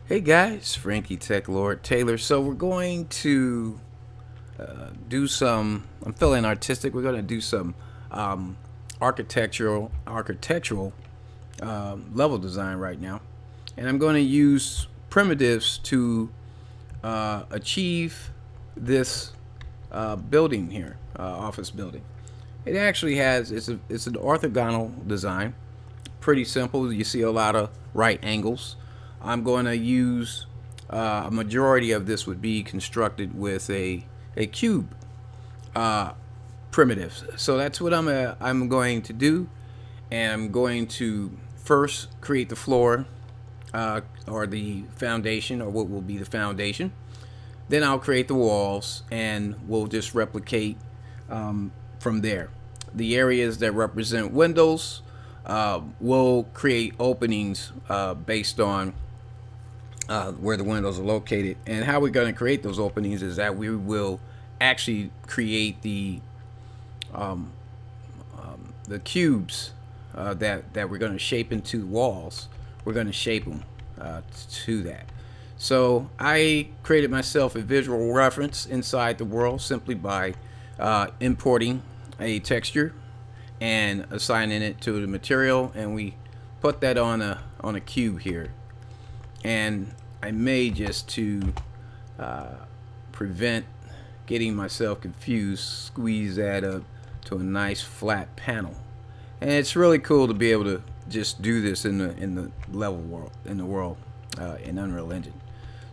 Hey guys, Frankie Tech Lord Taylor. So we're going to do some. I'm feeling artistic. We're going to do some um, architectural level design right now, and I'm going to use primitives to achieve this building here, office building. It actually has it's an orthogonal design, pretty simple. You see a lot of right angles. I'm going to use a majority of this would be constructed with a cube uh, primitive. So that's what I'm going to do, and I'm going to first create the floor or the foundation, or what will be the foundation. Then I'll create the walls, and we'll just replicate from there. The areas that represent windows will create openings based on where the windows are located. And how we're going to create those openings is that we will actually create the cubes that we're going to shape into walls. We're going to shape them to that. So I created myself a visual reference inside the world simply by importing a texture and assigning it to the material, and we put that on a cube here. And I may, just to prevent getting myself confused, squeeze that up to a nice flat panel. And it's really cool to be able to just do this in the level world, in the world, in Unreal Engine.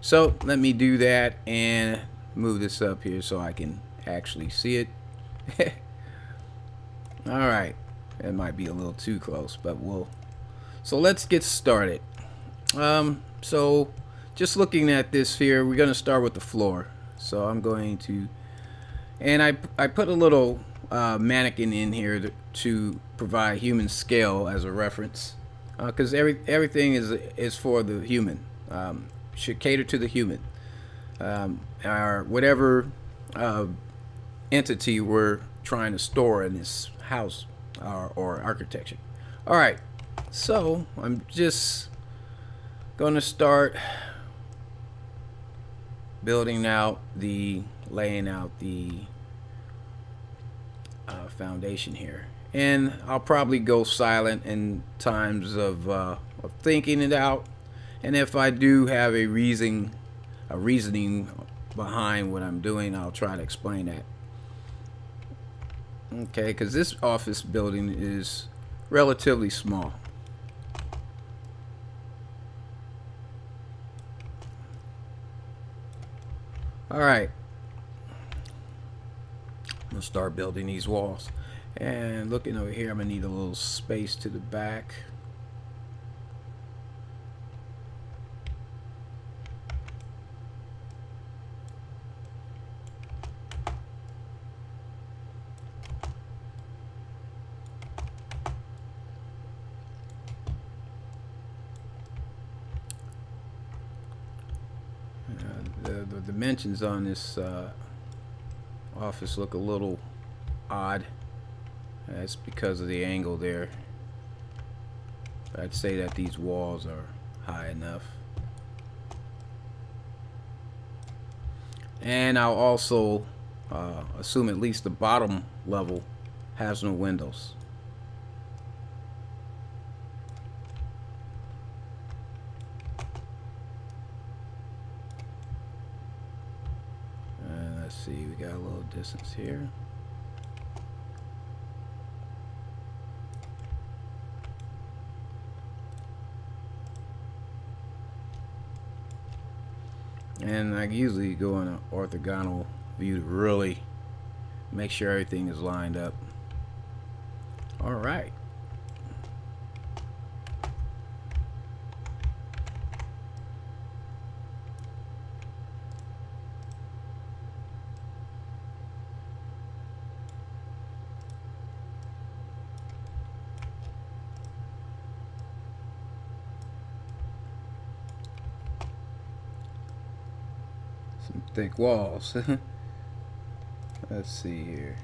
So let me do that and move this up here so I can actually see it. All right, it might be a little too close, but so let's get started. So just looking at this here, we're going to start with the floor. So I'm going to, and I put a little mannequin in here to provide human scale as a reference, because everything is for the human. Should cater to the human, or whatever entity we're trying to store in this house or architecture. All right, so I'm just going to start laying out the foundation here, and I'll probably go silent in times of thinking it out. And if I do have a reasoning behind what I'm doing, I'll try to explain that. Okay, because this office building is relatively small. All right, I'm gonna start building these walls. And looking over here, I'm gonna need a little space to the back. The dimensions on this office look a little odd. That's because of the angle there. I'd say that these walls are high enough. And I'll also assume at least the bottom level has no windows. Let's see, we got a little distance here. And I usually go in an orthogonal view to really make sure everything is lined up. All right. Some thick walls. Let's see here.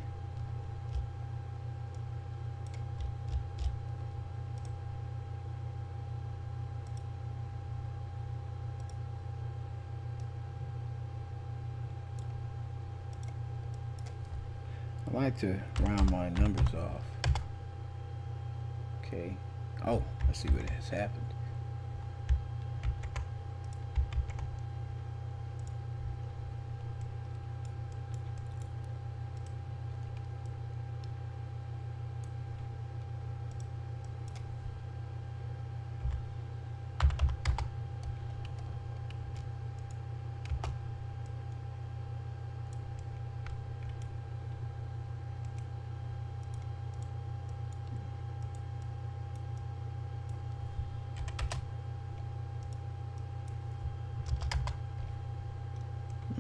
I like to round my numbers off. Okay. Oh, let's see what has happened.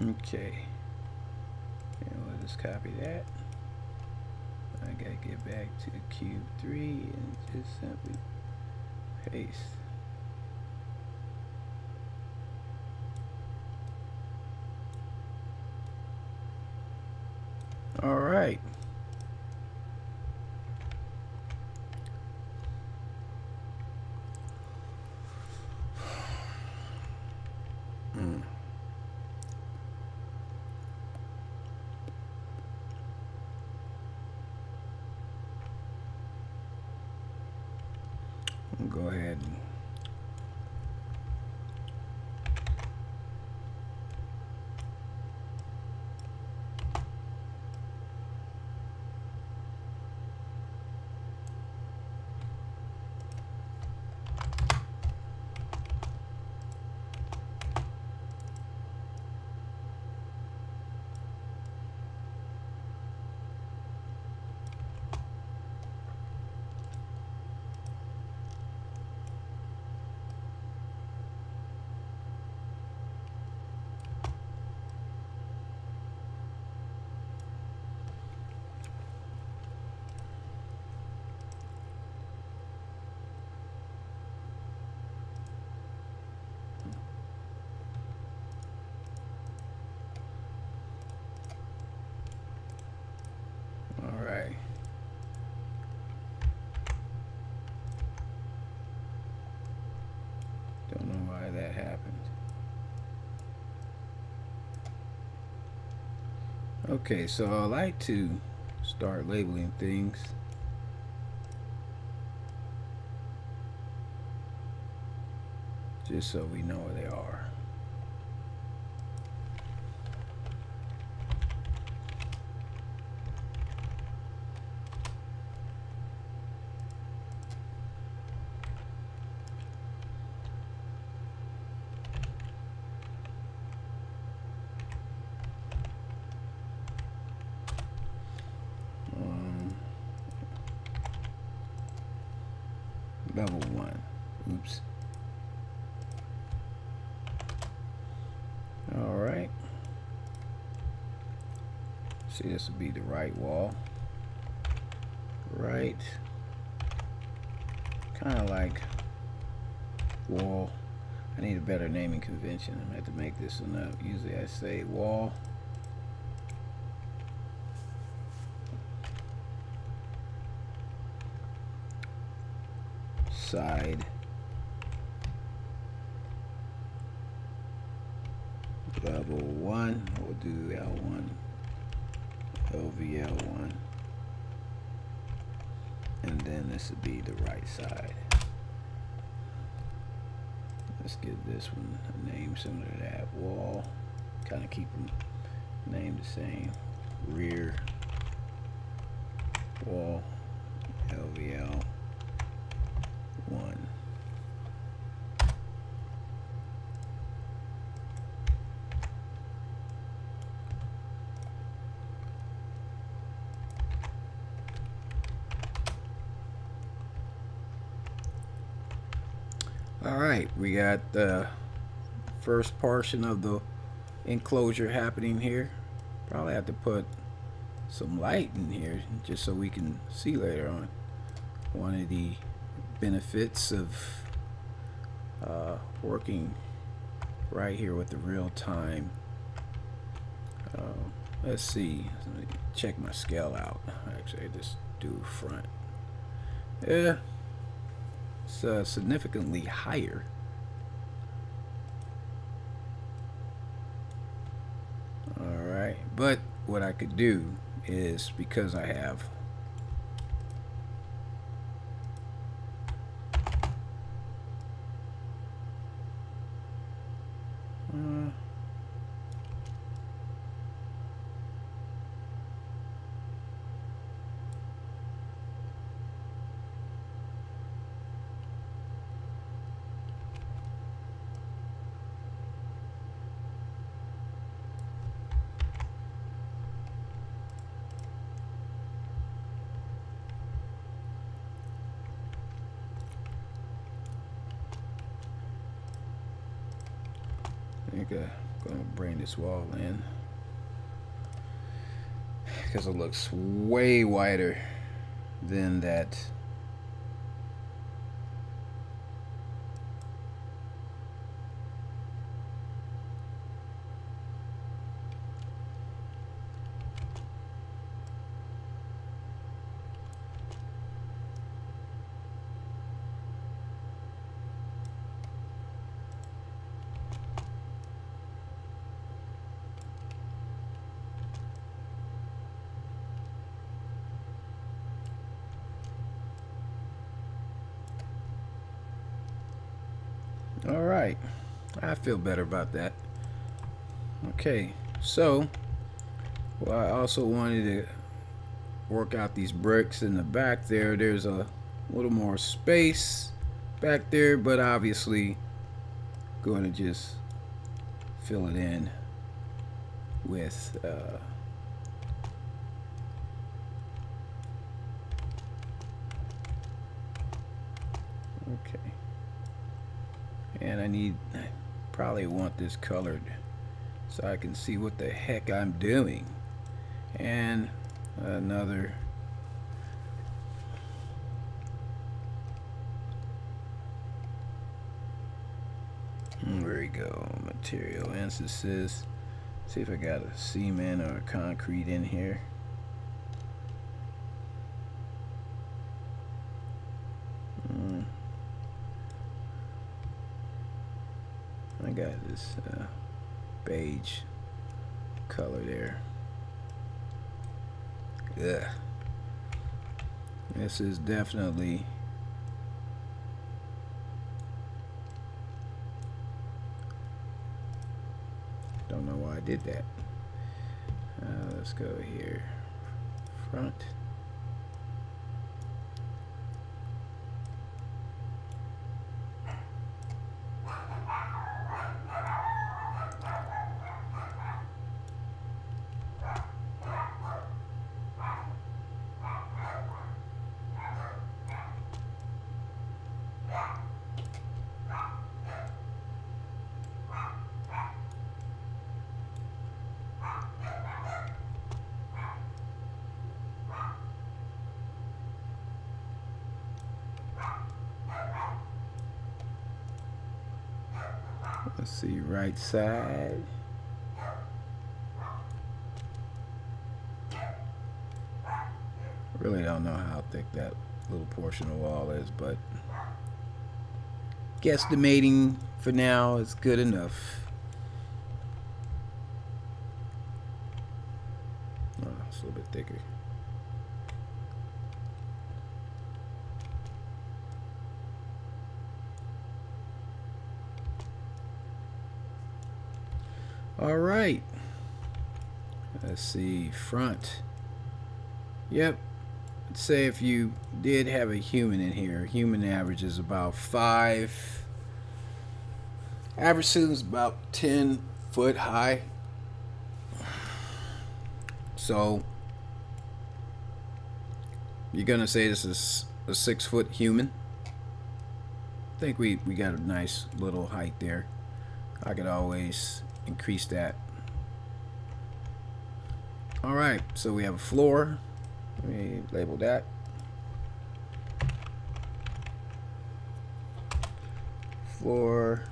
Okay, and we'll just copy that. I gotta get back to cube 3 and just simply paste. All right. I'll go ahead and all right. Don't know why that happened. Okay, so I like to start labeling things. Just so we know where they are. Level 1. Oops. All right. See, this would be the right wall. Right. Kind of like wall. I need a better naming convention. I'm going to have to make this one up. Usually I say wall. Side. Level 1. We'll do L1. LVL1. And then this would be the right side. Let's give this one a name similar to that. Wall. Kind of keep them named the same. Rear. Wall. LVL1. All right, we got the first portion of the enclosure happening here. Probably have to put some light in here just so we can see later on. One of the benefits of working right here with the real-time. Let's see. Let me check my scale out. Actually, I just do front. Yeah. It's significantly higher. Alright, but what I could do is because I have I think I'm gonna bring this wall in because it looks way wider than that. All right, I feel better about that. Okay, so well, I also wanted to work out these bricks in the back there. There's a little more space back there, but obviously going to just fill it in with okay. And I probably want this colored so I can see what the heck I'm doing. And another there we go, material instances. See if I got a cement or a concrete in here. I got this beige color there. Yeah, this is definitely don't know why I did that. Let's go here, front. Let's see, right side. Really don't know how thick that little portion of wall is, but guesstimating for now is good enough. Oh, it's a little bit thicker. All right, let's see, front. Yep, let's say if you did have a human in here, human average is about 5. Average student's about 10 foot high. So you're gonna say this is a 6-foot human. I think we got a nice little height there. I could always increase that. All right, so we have a floor. Let me label that. Floor,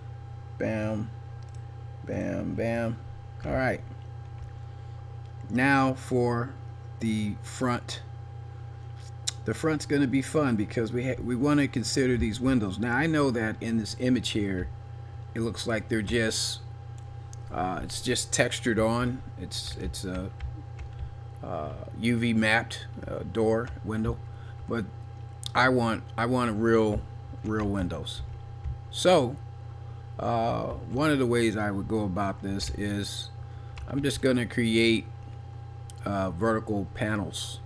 bam, bam, bam. All right. Now for the front. The front's going to be fun because we want to consider these windows. Now I know that in this image here, it looks like they're just it's just textured on. It's UV mapped door window, but I want a real windows. So one of the ways I would go about this is I'm just going to create vertical panels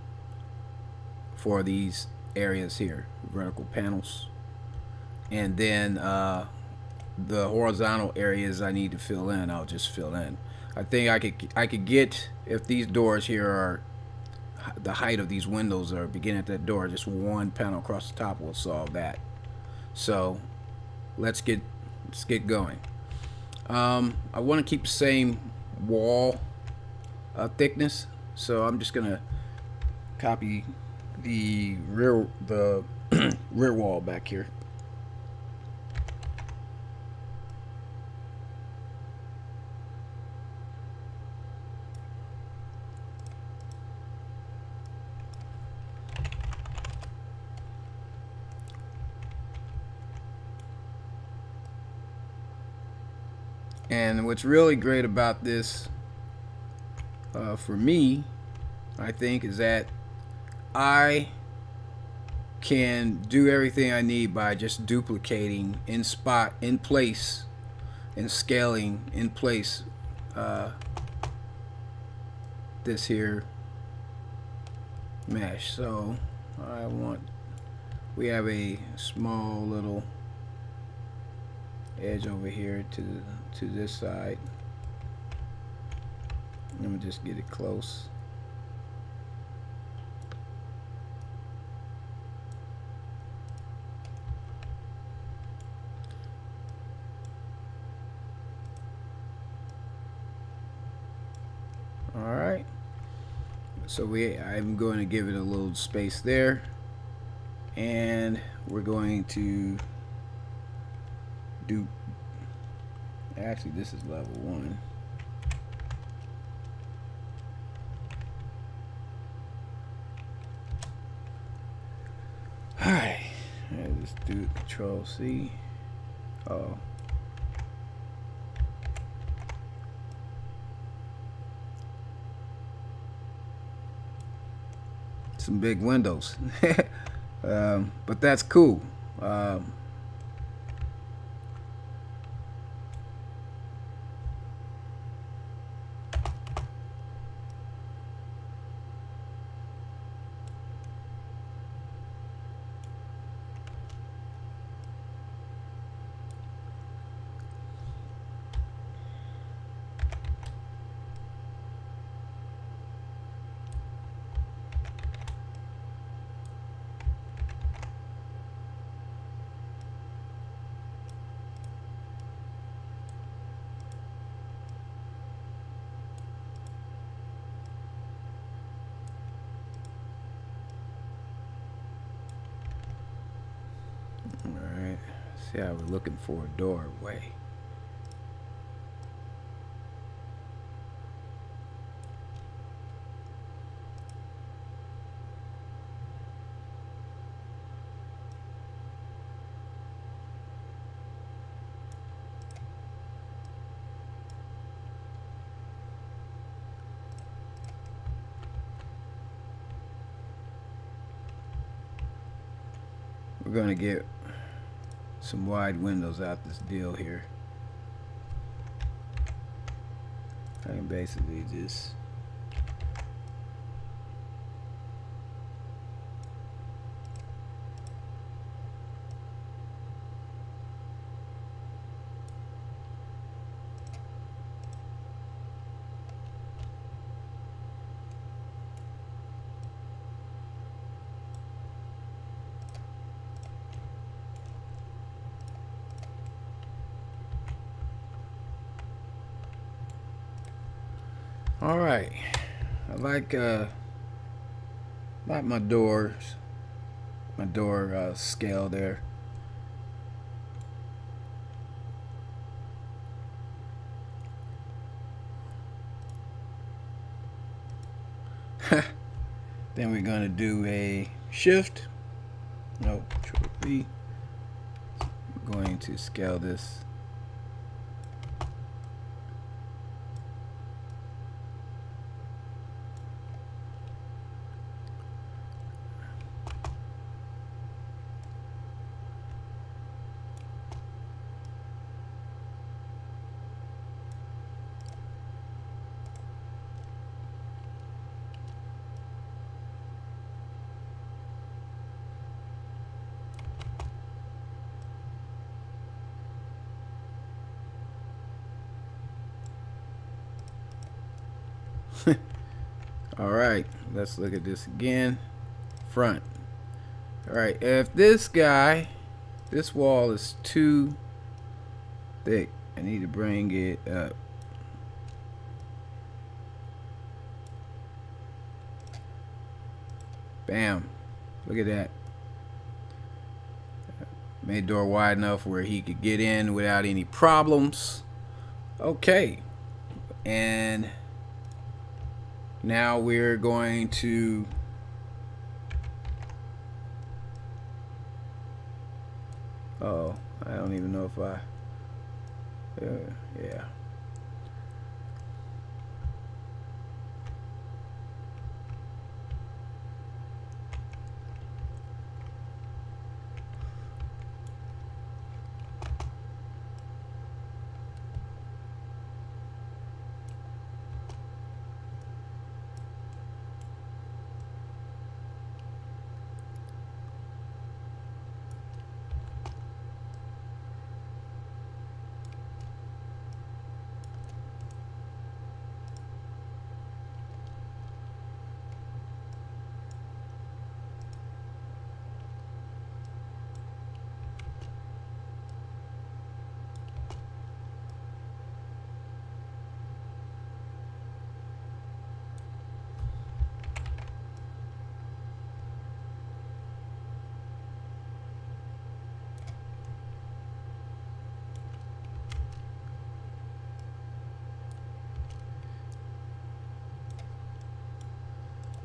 for these areas here, vertical panels, and then the horizontal areas I need to fill in, I'll just fill in. I think I could get, if these doors here are the height of these windows are beginning at that door, just one panel across the top will solve that. So let's get going. I want to keep the same wall thickness, so I'm just gonna copy the rear rear wall back here. And what's really great about this, for me, I think, is that I can do everything I need by just duplicating in place and scaling in place this here mesh. So we have a small little edge over here to this side. Let me just get it close. All right. So I'm going to give it a little space there, and we're going to do, actually this is level 1. Alright, let's do Control C. Oh, some big windows. But that's cool. Alright, see how we're looking for a doorway. We're going to get some wide windows out this deal here. I can basically just all right. I like my door scale there. Then we're going to do a shift. No, Control V. We're going to scale this. All right, let's look at this again. Front. All right, if this wall is too thick, I need to bring it up. Bam. Look at that. Made the door wide enough where he could get in without any problems. Okay. And now we're going to oh, I don't even know if yeah.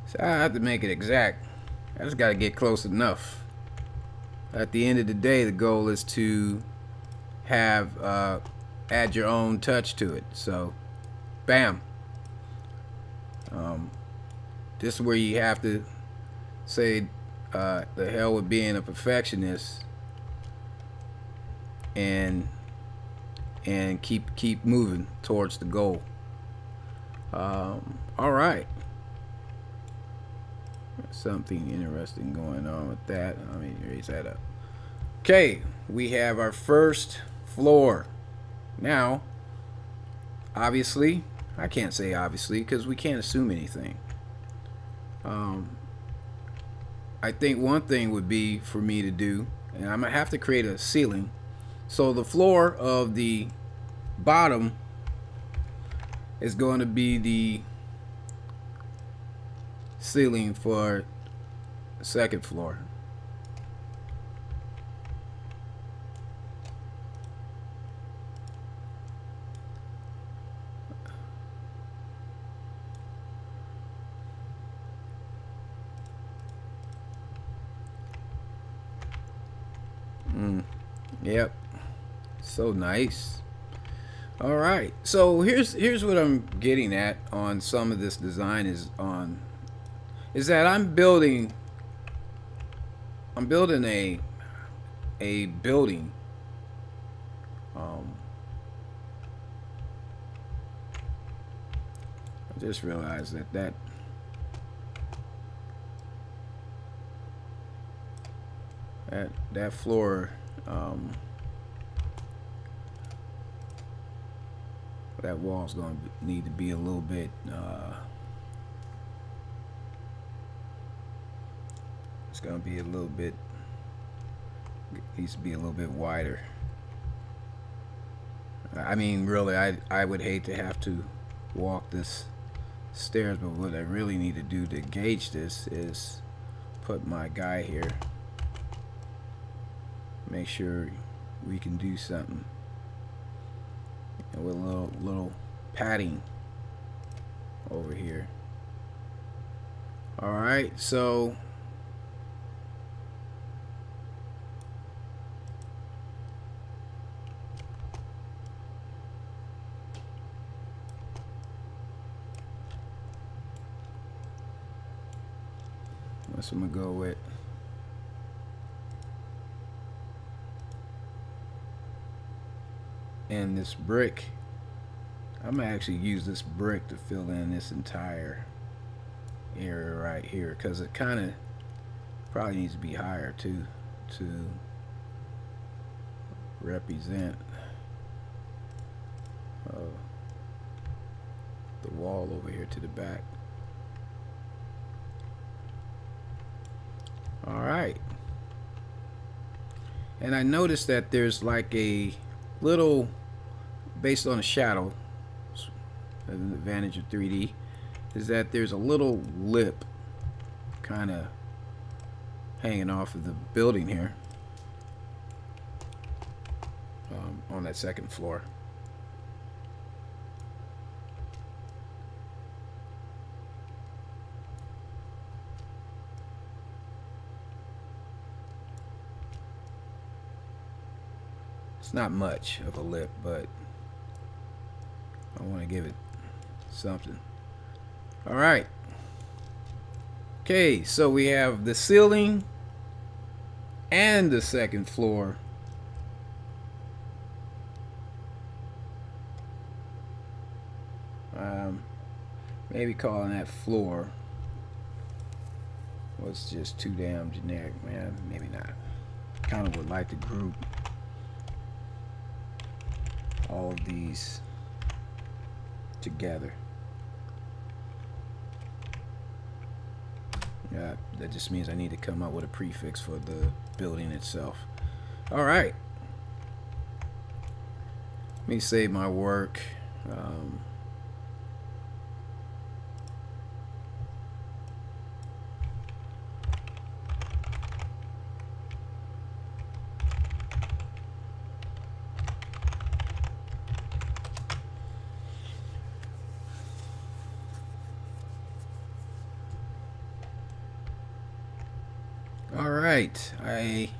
So I have to make it exact. I just got to get close enough. At the end of the day, the goal is to have add your own touch to it. So, bam. This is where you have to say the hell with being a perfectionist and keep moving towards the goal. All right. Something interesting going on with that. Let me raise that up. Okay, we have our first floor. Now, obviously, I can't say obviously because we can't assume anything. I think one thing would be for me to do, and I'm gonna have to create a ceiling. So the floor of the bottom is going to be the ceiling for second floor. Yep. So nice. All right. So here's what I'm getting at on some of this design is that I'm building a building. I just realized that floor, that wall's going to need to be a little bit it's going to be a little bit, needs to be a little bit wider. I mean, really, I would hate to have to walk this stairs, but what I really need to do to gauge this is put my guy here, make sure we can do something with a little padding over here. All right, so that's what I'm gonna go with. And this brick, I'm gonna actually use this brick to fill in this entire area right here, because it kind of probably needs to be higher too to represent the wall over here to the back. All right. And I noticed that there's like a little, based on the shadow, an advantage of 3D, is that there's a little lip kind of hanging off of the building here on that second floor. It's not much of a lip, but I want to give it something. All right. Okay, so we have the ceiling and the second floor. Maybe calling that floor was just too damn generic, man. Maybe not. Kind of would like to group all of these together. Yeah, that just means I need to come up with a prefix for the building itself. All right. Let me save my work. Alright, I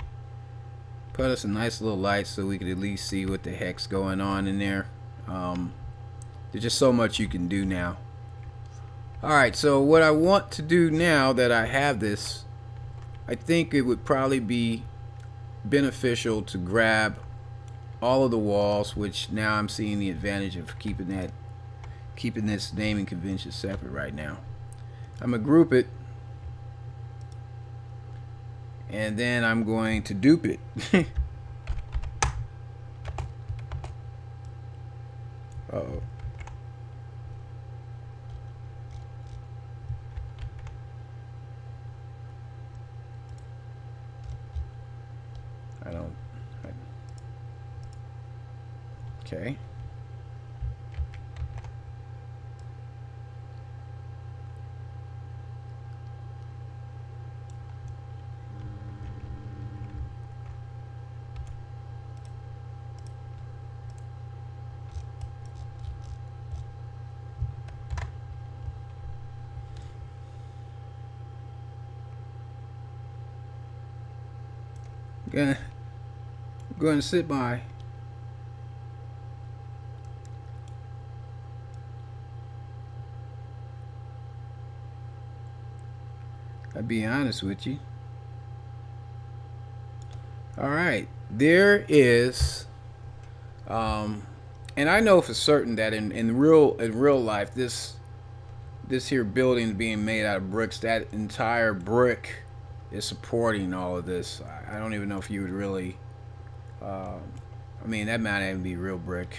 put us a nice little light so we could at least see what the heck's going on in there. There's just so much you can do now. Alright, so what I want to do now that I have this, I think it would probably be beneficial to grab all of the walls, which now I'm seeing the advantage of keeping this naming convention separate right now. I'm going to group it, and then I'm going to dupe it. Uh-oh. Okay. I'm going to sit by. I'll be honest with you. All right, there is, and I know for certain that in real life, this here building is being made out of bricks. That entire brick is supporting all of this. I don't even know if you would really. I mean, that might even be real brick.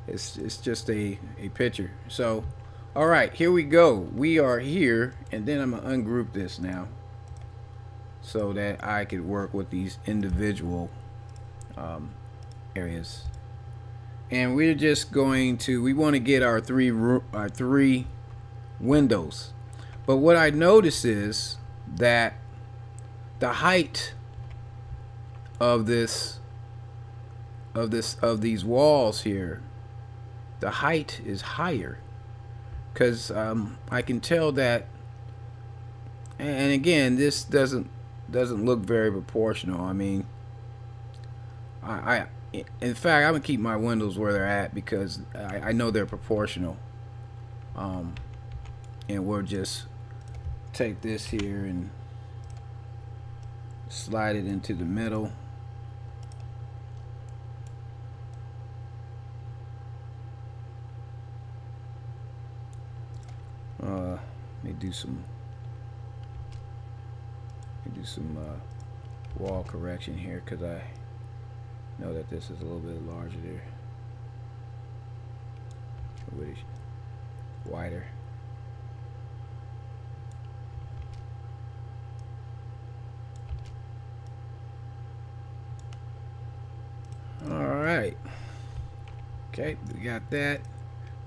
It's just a picture. So, all right, here we go. We are here, and then I'm gonna ungroup this now, so that I could work with these individual areas. And we're just going to. We want to get our three windows. But what I notice is that the height of these walls here, the height is higher, because I can tell that. And again, this doesn't look very proportional. I mean, in fact, I'm gonna keep my windows where they're at because I know they're proportional. And we'll just take this here and slide it into the middle. Let me do some wall correction here, because I know that this is a little bit larger there. wider. All right. Okay, we got that.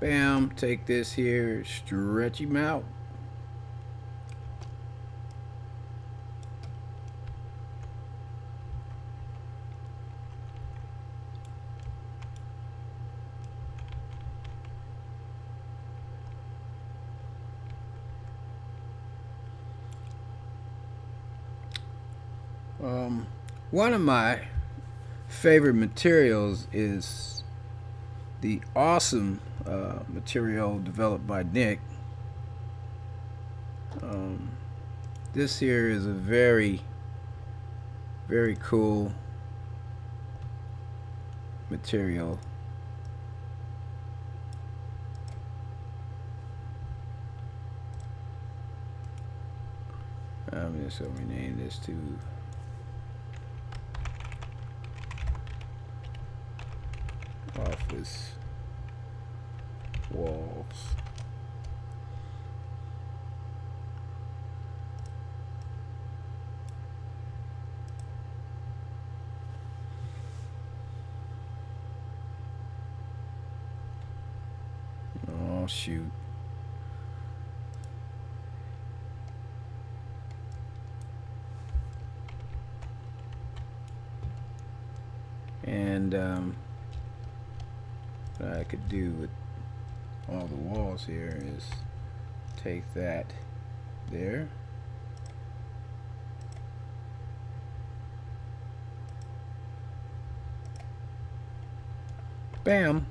Bam. Take this here, stretch him out. One of my favorite materials is the awesome material developed by Nick. Um, this here is a very, very cool material. I'm just going to rename this to office walls. Oh shoot. And what I could do with all the walls here is take that there. Bam.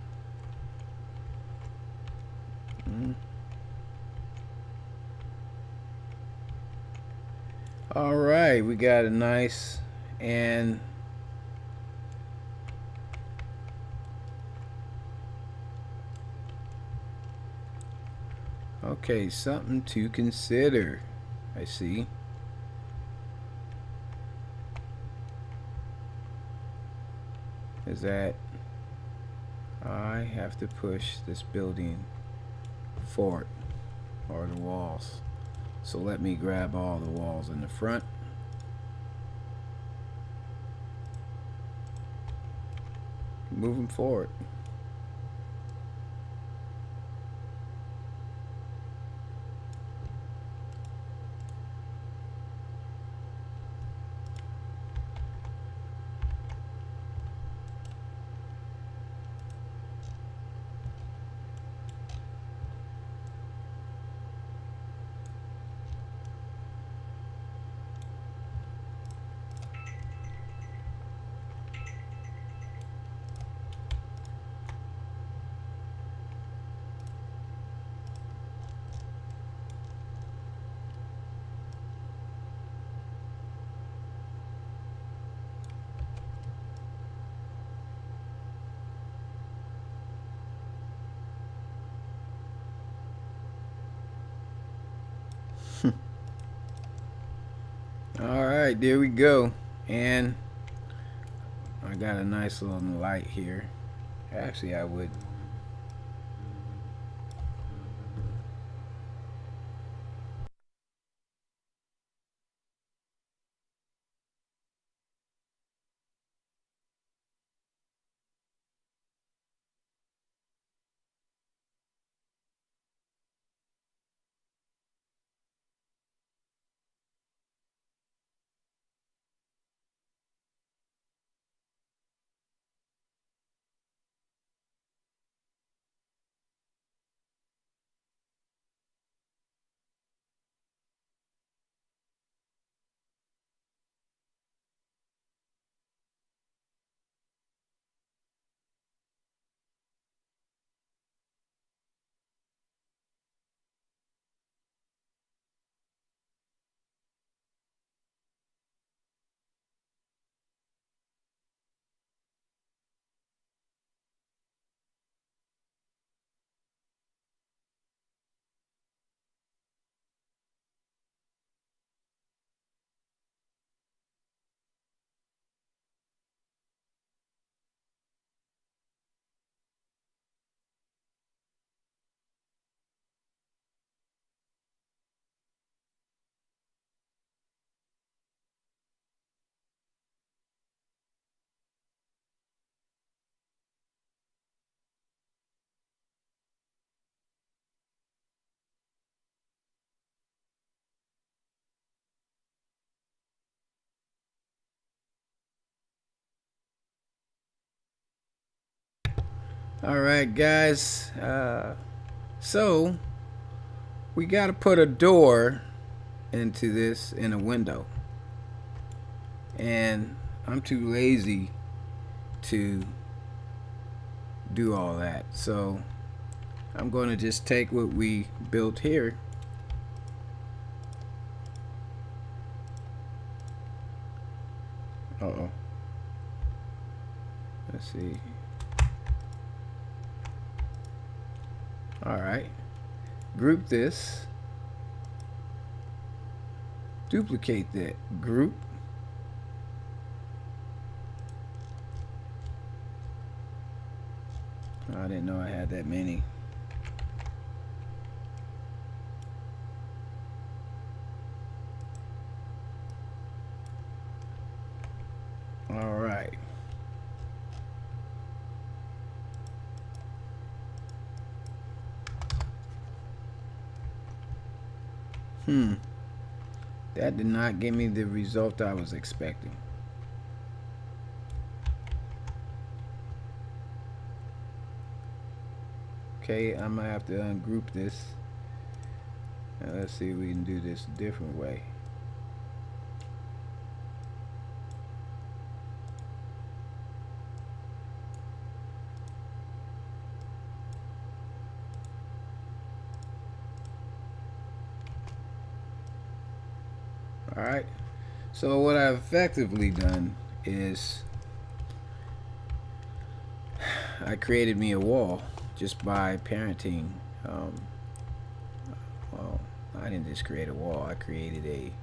All right, we got a nice and okay, something to consider. I see. Is that I have to push this building forward, or the walls. So let me grab all the walls in the front. Move them forward. All right, there we go. And I got a nice little light here. Actually, I would All right, guys. So we got to put a door into this in a window, and I'm too lazy to do all that. So I'm going to just take what we built here. Uh-oh. Let's see. All right. Group this. Duplicate that group. I didn't know I had that many. All right. That did not give me the result I was expecting. Okay, I'm gonna have to ungroup this. Now let's see if we can do this a different way. Alright, so what I've effectively done is I created me a wall just by parenting. Well, I didn't just create a wall, I created a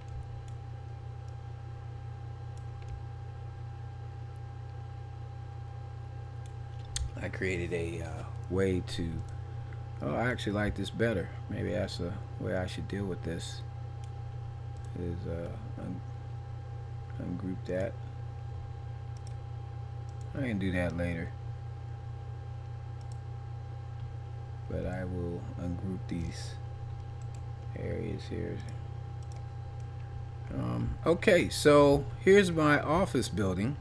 way to, oh, I actually like this better. Maybe that's the way I should deal with this, is ungroup that. I can do that later, but I will ungroup these areas here. Okay, so here's my office building.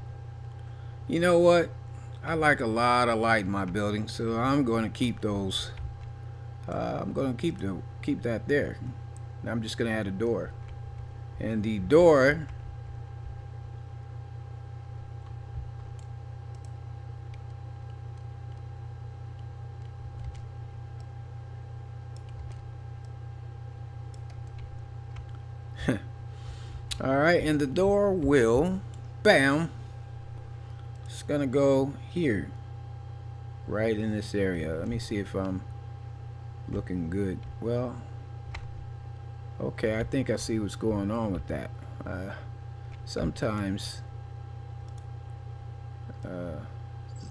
You know what? I like a lot of light in my building, so I'm going to keep those. I'm going to keep that there. I'm just going to add a door, and the door all right, and the door will, bam, it's gonna go here, right in this area. Let me see if I'm looking good. Well, okay, I think I see what's going on with that. Sometimes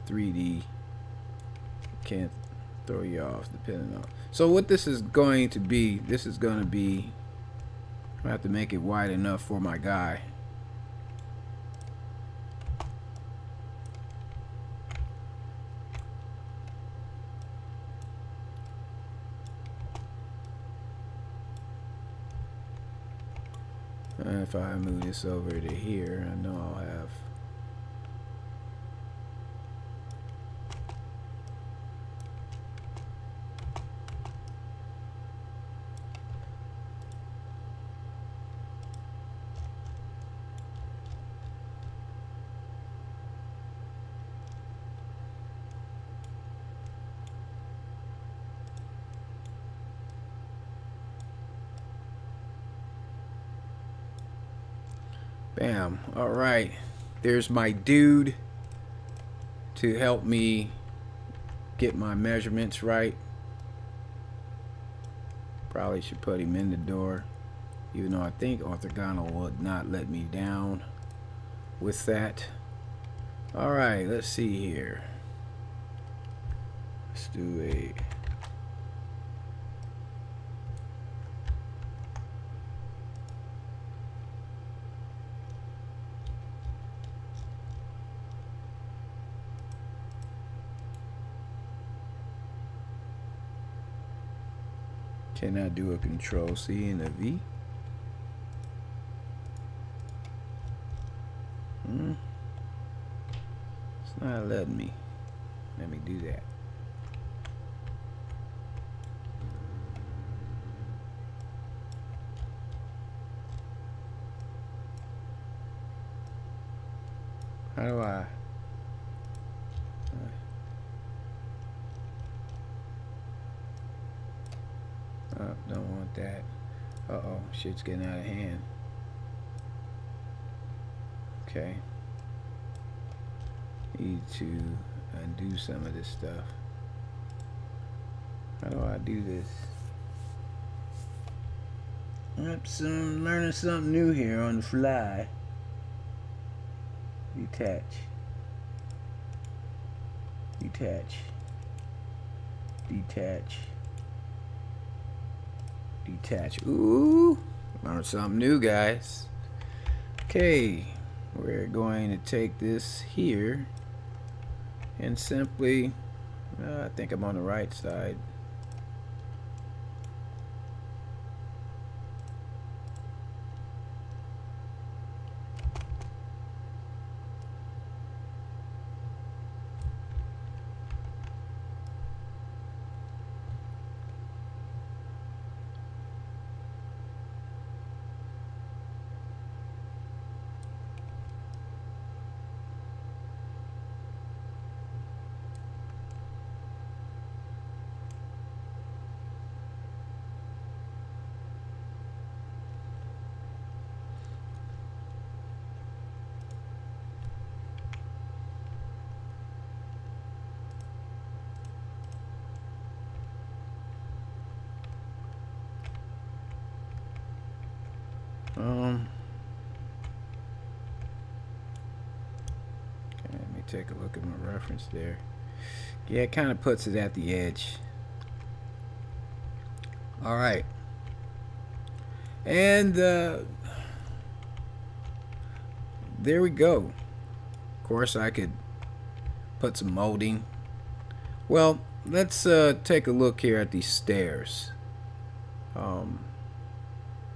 3D can't throw you off depending on. So what this is going to be, I have to make it wide enough for my guy. If I move this over to here, I know I'll have. Bam. All right. There's my dude to help me get my measurements right. Probably should put him in the door, even though I think orthogonal would not let me down with that. All right, let's see here. Let's do a can I do a Control C and a V? It's not letting me. Let me do that. How do I? Oh, don't want that. Uh-oh, shit's getting out of hand. Okay. Need to undo some of this stuff. How do I do this? Oops, I'm learning something new here on the fly. Detach. Detach. Detach. Detach. Ooh, learned something new, guys. Okay, we're going to take this here and simply, I think I'm on the right side. Okay, let me take a look at my reference there. Yeah, it kind of puts it at the edge. All right. And there we go. Of course, I could put some molding. Well, let's take a look here at these stairs.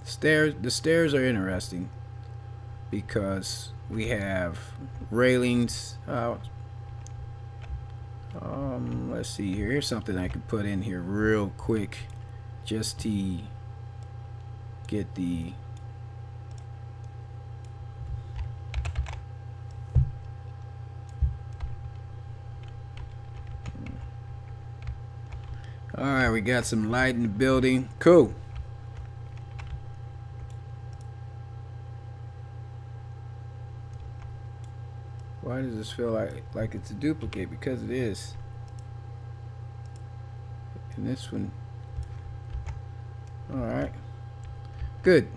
The stairs are interesting because we have railings. Let's see here. Here's something I could put in here real quick, just to get the all right, we got some light in the building. Cool. Why does this feel like it's a duplicate? Because it is. And this one. All right. Good.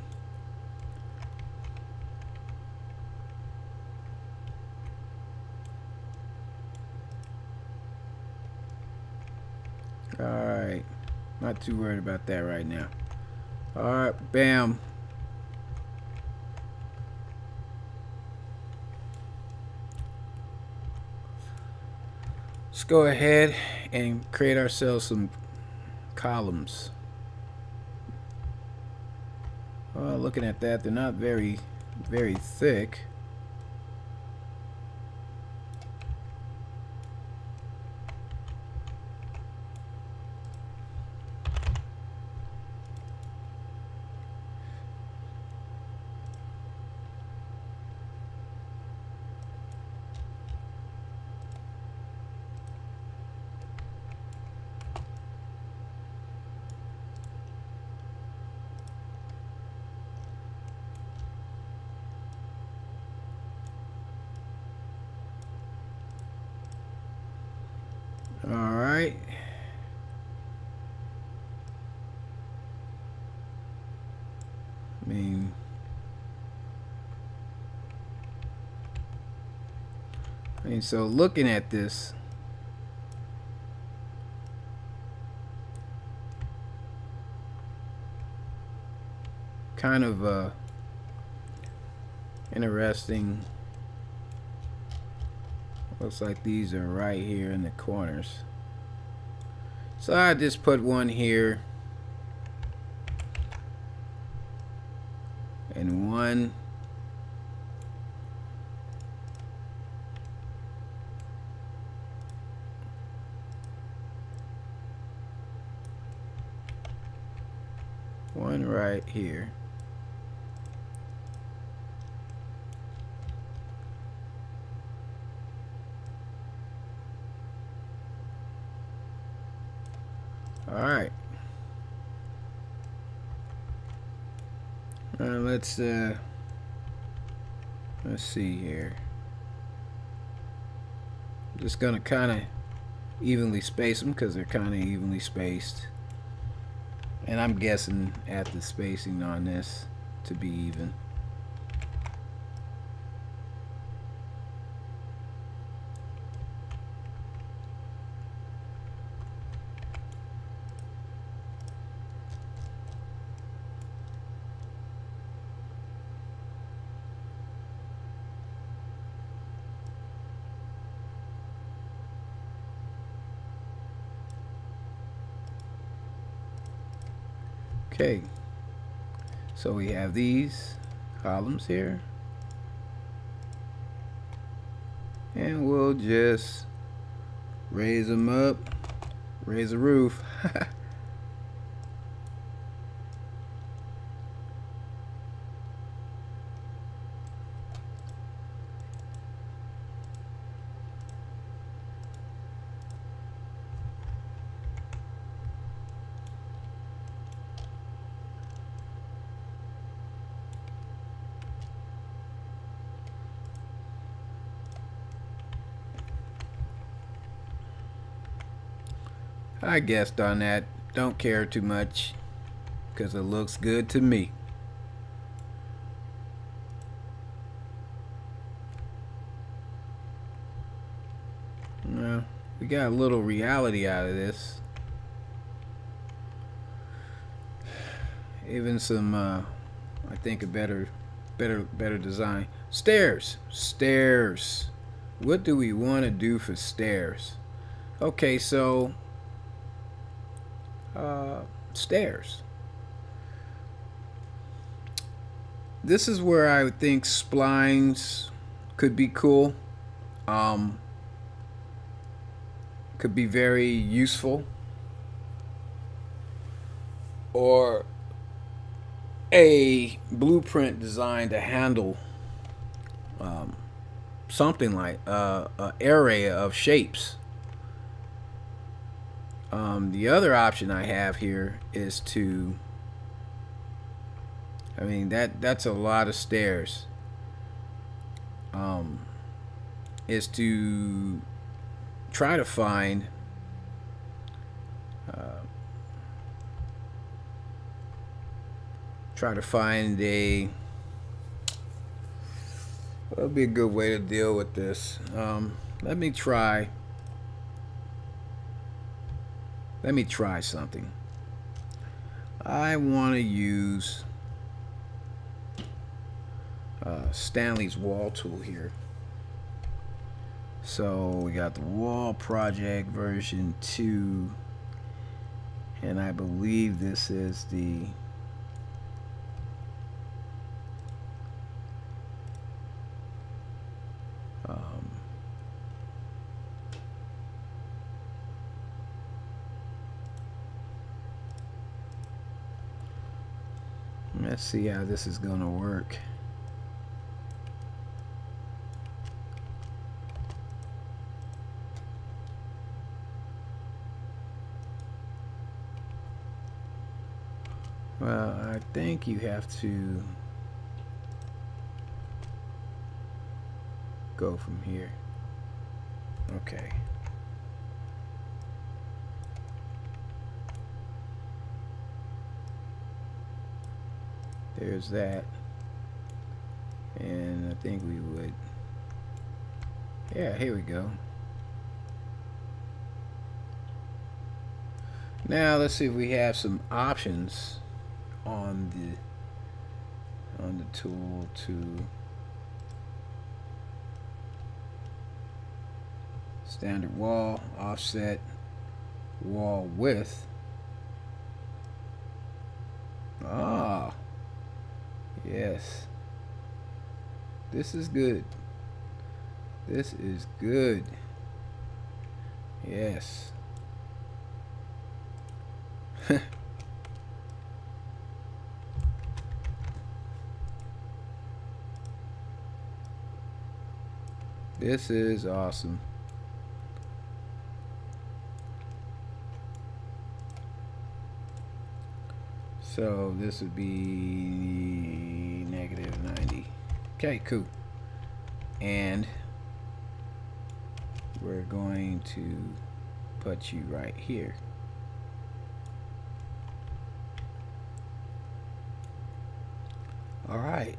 All right. Not too worried about that right now. All right. Bam. Let's go ahead and create ourselves some columns. Looking at that, they're not very thick. All right. I mean, so looking at this, kind of interesting. Looks like these are right here in the corners. So I just put one here and one right here. All right. Let's see here. I'm just gonna kind of evenly space them because they're kind of evenly spaced, and I'm guessing at the spacing on this to be even. Okay, so we have these columns here, and we'll just raise them up, raise the roof. I guessed on that. Don't care too much because it looks good to me. Well, we got a little reality out of this. Even some, I think a better design. Stairs. What do we want to do for stairs? Okay, so stairs. This is where I would think splines could be cool. Could be very useful. Or a blueprint designed to handle something like an array of shapes. The other option I have here is to, I mean, that's a lot of stairs. Is to try to find a, that'll be a good way to deal with this. Let me try something. I want to use Stanley's wall tool here. So we got the wall project version 2, and I believe this is the let's see how this is gonna work. Well, I think you have to go from here. Okay. There's that. And I think we would, yeah, here we go. Now let's see if we have some options on the tool to standard wall, offset, wall width. Ah, yes. This is good. This is good. Yes. This is awesome. So this would be -90. Okay, cool. And we're going to put you right here. All right.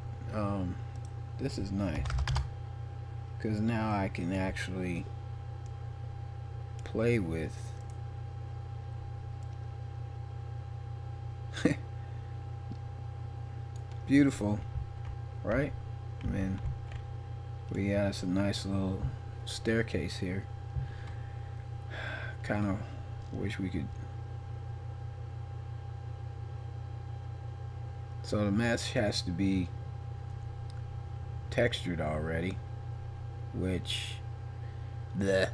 This is nice because now I can actually play with beautiful, right? I mean, we got us a nice little staircase here. Kind of wish we could. So the mesh has to be textured already, which the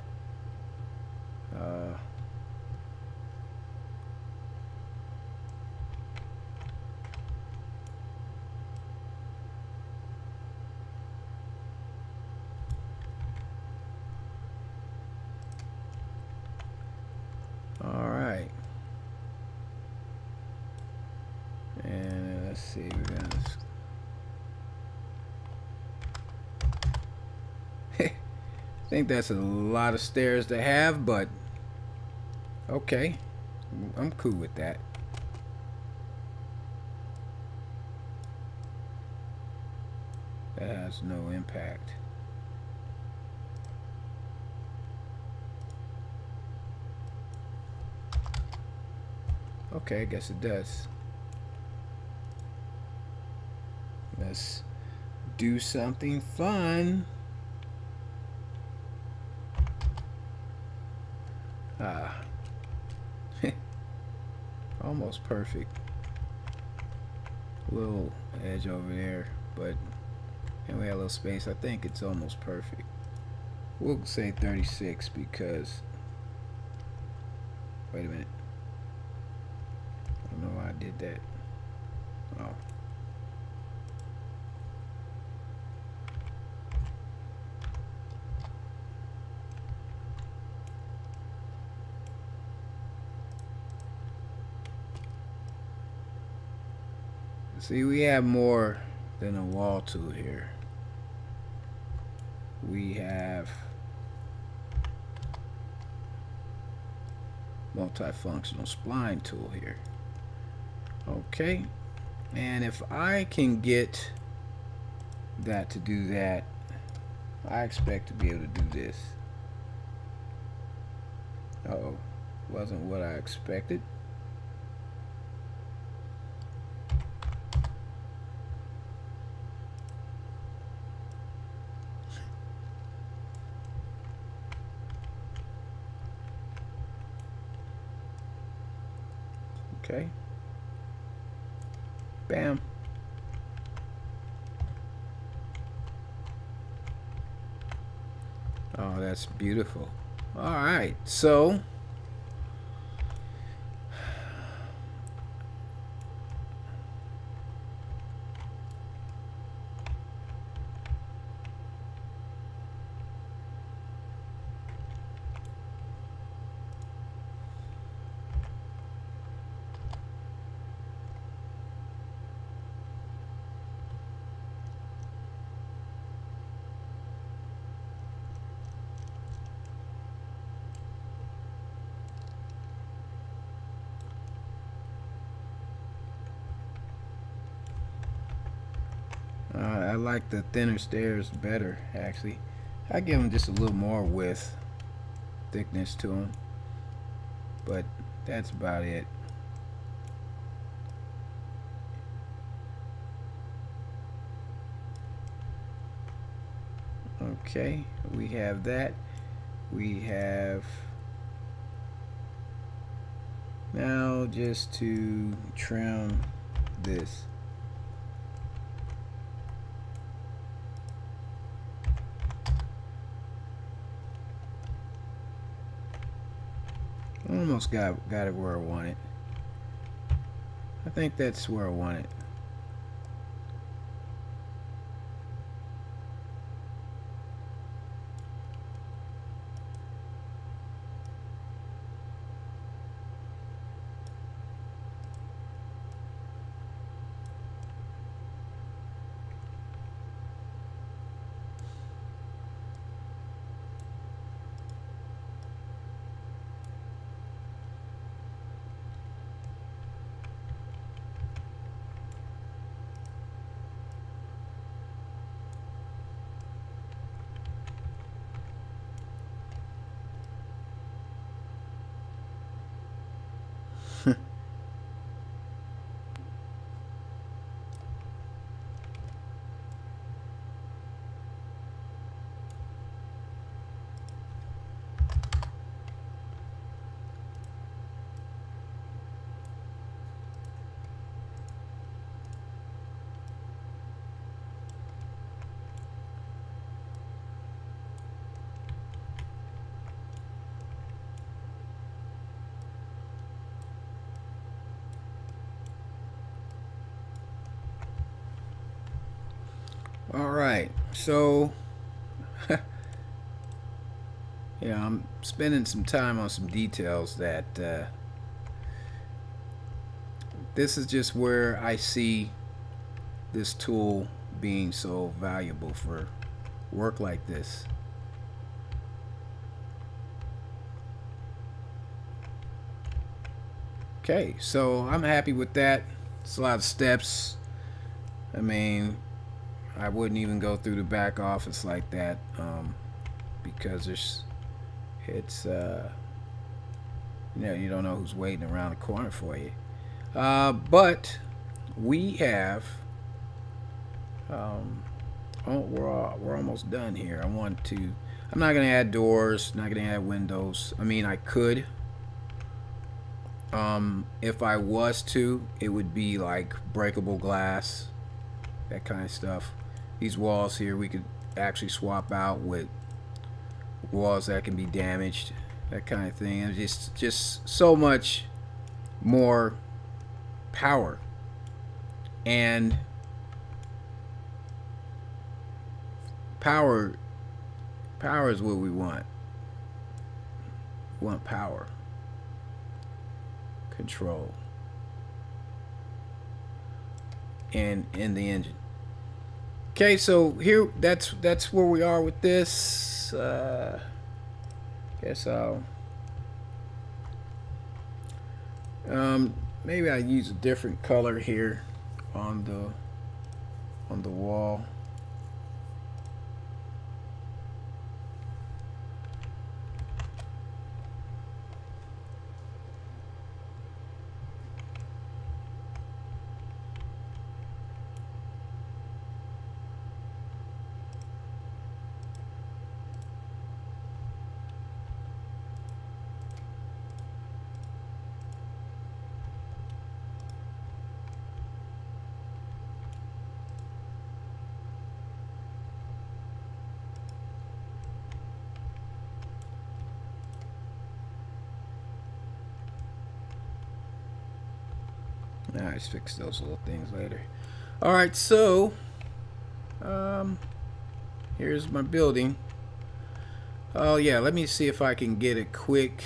all right. And let's see, we're gonna I think that's a lot of stairs to have, but okay, I'm cool with that. That has no impact. Okay, I guess it does. Let's do something fun. Ah, almost perfect. Little edge over there, but and we have a little space. I think it's almost perfect. We'll say 36 because, wait a minute. I don't know why I did that. Oh. See, we have more than a wall tool here. We have multifunctional spline tool here. Okay, and if I can get that to do that, I expect to be able to do this. Uh-oh, wasn't what I expected. Okay. Bam. Oh, that's beautiful. All right, so I like the thinner stairs better, actually. I give them just a little more width, thickness to them, but that's about it. Okay, we have that. We have now just to trim this. Almost got it where I want it. I think that's where I want it. All right, so yeah, I'm spending some time on some details that this is just where I see this tool being so valuable for work like this. Okay, so I'm happy with that. It's a lot of steps. I mean, I wouldn't even go through the back office like that because it's you don't know who's waiting around the corner for you. But we have we're almost done here. I'm not going to add doors, not going to add windows. I mean, I could. If I was to, it would be like breakable glass, that kind of stuff. These walls here we could actually swap out with walls that can be damaged, that kind of thing. And just so much more power. And power is what we want. We want power. Control. And in the engine. Okay, so here that's where we are with this. Guess I'll maybe I use a different color here on the wall. I'll fix those little things later. All right, so here's my building. Oh yeah, let me see if I can get a quick.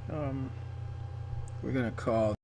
We're gonna call